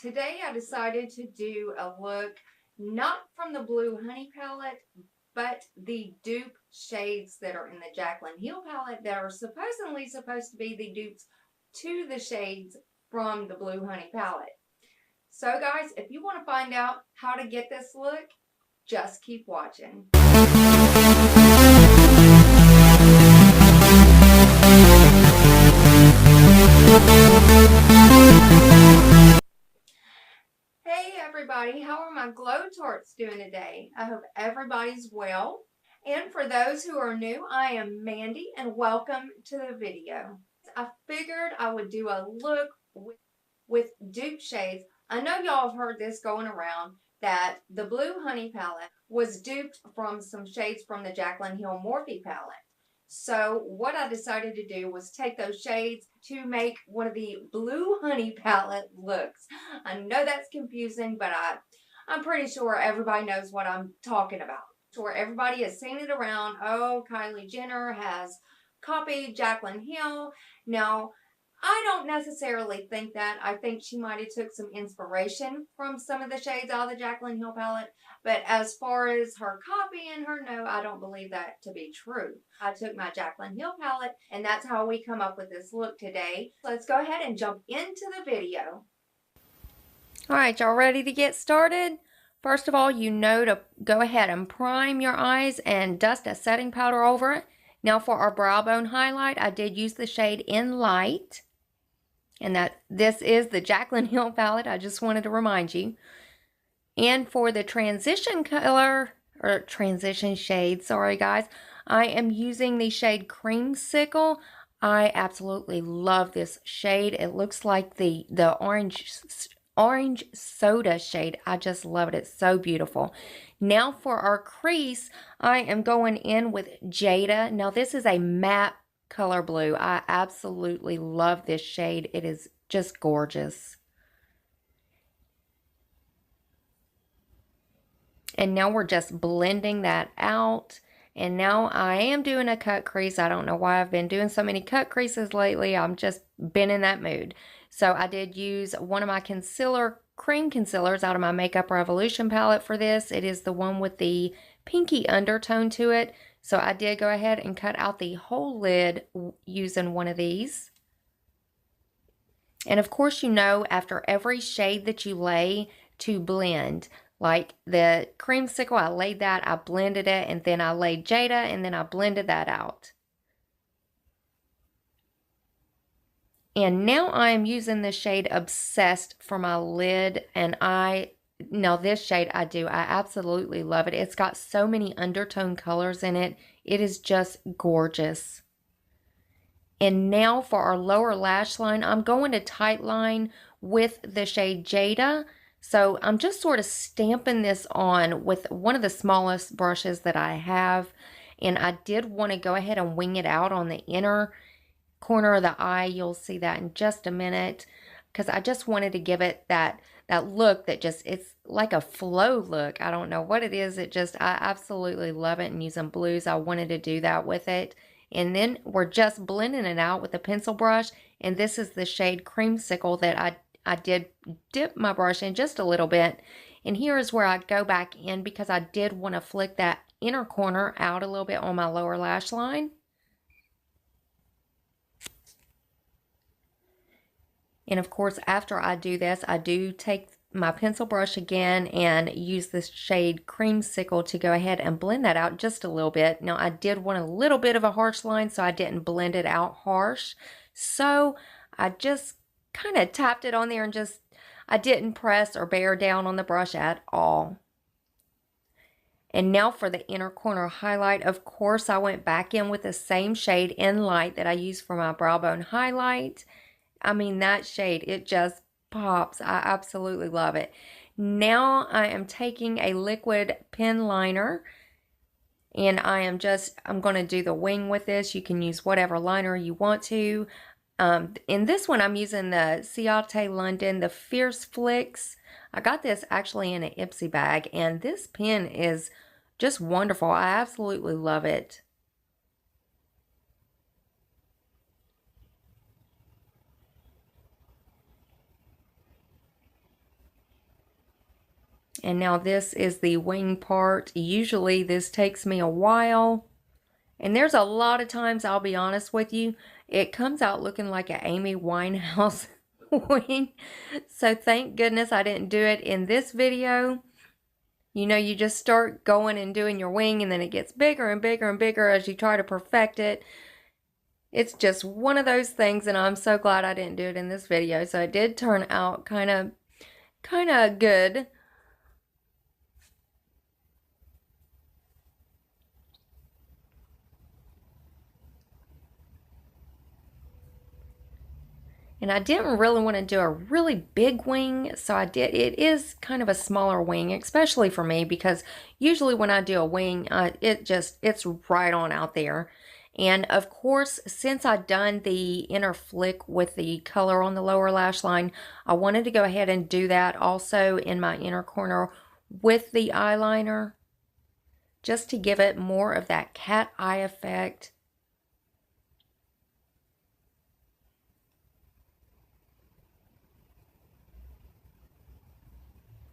Today I decided to do a look not from the Blue Honey palette, but the dupe shades that are in the Jaclyn Hill palette that are supposedly supposed to be the dupes to the shades from the Blue Honey palette. So guys, if you want to find out how to get this look, just keep watching. Hey everybody, how are my glowtorts doing today? I hope everybody's well. And for those who are new, I am Mandy and welcome to the video. I figured I would do a look with dupe shades. I know y'all have heard this going around that the Blue Honey palette was duped from some shades from the Jaclyn Hill Morphe palette. So what I decided to do was take those shades to make one of the Blue Honey palette looks. I know that's confusing, but I'm pretty sure everybody knows what I'm talking about. Sure, everybody has seen it around. Oh, Kylie Jenner has copied Jaclyn Hill. Now, I don't necessarily think that. I think she might have took some inspiration from some of the shades out of the Jaclyn Hill palette. But as far as her copying her, no, I don't believe that to be true. I took my Jaclyn Hill palette, and that's how we come up with this look today. Let's go ahead and jump into the video. All right, y'all ready to get started? First of all, you know to go ahead and prime your eyes and dust a setting powder over it. Now for our brow bone highlight, I did use the shade In Light. And this is the Jaclyn Hill palette. I just wanted to remind you. And for the transition color, or transition shade, sorry guys, I am using the shade Creamsicle. I absolutely love this shade. It looks like the orange soda shade. I just love it. It's so beautiful. Now for our crease, I am going in with Jada. Now this is a matte color blue. I absolutely love this shade. It is just gorgeous. And now we're just blending that out. And now I am doing a cut crease. I don't know why I've been doing so many cut creases lately. I'm just been in that mood. So I did use one of my cream concealers out of my Makeup Revolution palette for this. It is the one with the pinky undertone to it. So I did go ahead and cut out the whole lid using one of these. And of course, you know, after every shade that you lay to blend, like the Creamsicle, I laid that, I blended it, and then I laid Jada, and then I blended that out. And now I'm using the shade Obsessed for my lid, and now this shade I absolutely love it. It's got so many undertone colors in it. It is just gorgeous. And now for our lower lash line, I'm going to tight line with the shade Jada. So I'm just sort of stamping this on with one of the smallest brushes that I have. And I did want to go ahead and wing it out on the inner corner of the eye. You'll see that in just a minute, because I just wanted to give it that look that just, it's like a flow look. I don't know what it is. I absolutely love it. And using blues, I wanted to do that with it. And then we're just blending it out with a pencil brush. And this is the shade Creamsicle that I did dip my brush in just a little bit. And here is where I go back in, because I did want to flick that inner corner out a little bit on my lower lash line. And of course, after I do this, I do take my pencil brush again and use this shade Creamsicle to go ahead and blend that out just a little bit. Now, I did want a little bit of a harsh line, so I didn't blend it out harsh. So I just kind of tapped it on there and I didn't press or bear down on the brush at all. And now for the inner corner highlight, of course, I went back in with the same shade In Light that I used for my brow bone highlight. I mean, that shade, it just pops. I absolutely love it. Now I am taking a liquid pen liner, and I'm going to do the wing with this. You can use whatever liner you want to. In this one, I'm using the Ciate London, the Fierce Flicks. I got this actually in an Ipsy bag, and this pen is just wonderful. I absolutely love it. And now this is the wing part. Usually this takes me a while. And there's a lot of times, I'll be honest with you, it comes out looking like an Amy Winehouse wing. So thank goodness I didn't do it in this video. You know, you just start going and doing your wing, and then it gets bigger and bigger and bigger as you try to perfect it. It's just one of those things, and I'm so glad I didn't do it in this video. So it did turn out kind of good. And I didn't really want to do a really big wing, so I did. It is kind of a smaller wing, especially for me, because usually when I do a wing, it's right on out there. And of course, since I've done the inner flick with the color on the lower lash line, I wanted to go ahead and do that also in my inner corner with the eyeliner, just to give it more of that cat eye effect.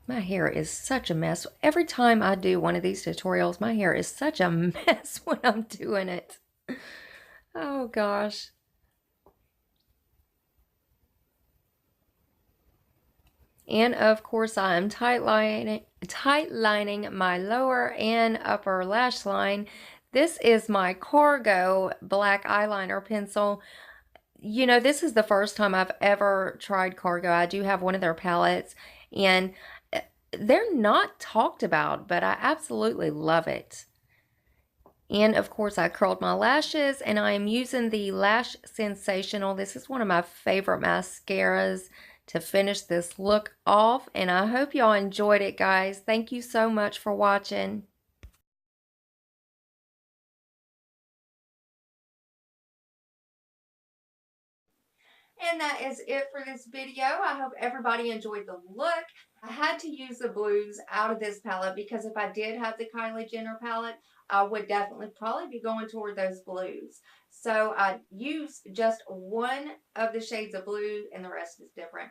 My hair is such a mess. Every time I do one of these tutorials, my hair is such a mess when I'm doing it. Oh gosh. And of course, I am tight lining my lower and upper lash line. This is my Cargo black eyeliner pencil. You know, this is the first time I've ever tried Cargo. I do have one of their palettes, and they're not talked about, but I absolutely love it. And of course, I curled my lashes, and I am using the Lash Sensational. This is one of my favorite mascaras to finish this look off, and I hope y'all enjoyed it, guys. Thank you so much for watching. And that is it for this video. I hope everybody enjoyed the look. I had to use the blues out of this palette because if I did have the Kylie Jenner palette, I would definitely probably be going toward those blues. So I used just one of the shades of blue and the rest is different.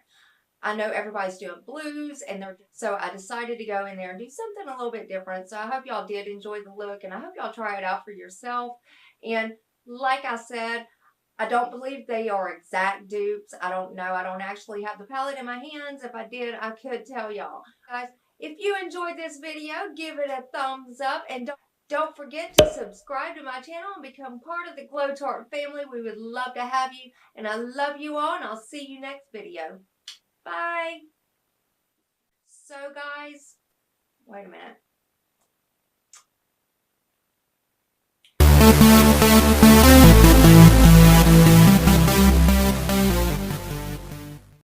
I know everybody's doing blues and so I decided to go in there and do something a little bit different. So I hope y'all did enjoy the look and I hope y'all try it out for yourself. And like I said, I don't believe they are exact dupes. I don't know. I don't actually have the palette in my hands. If I did, I could tell y'all. Guys, if you enjoyed this video, give it a thumbs up and don't forget to subscribe to my channel and become part of the GloTaught family. We would love to have you. And I love you all and I'll see you next video. Bye. So guys, wait a minute.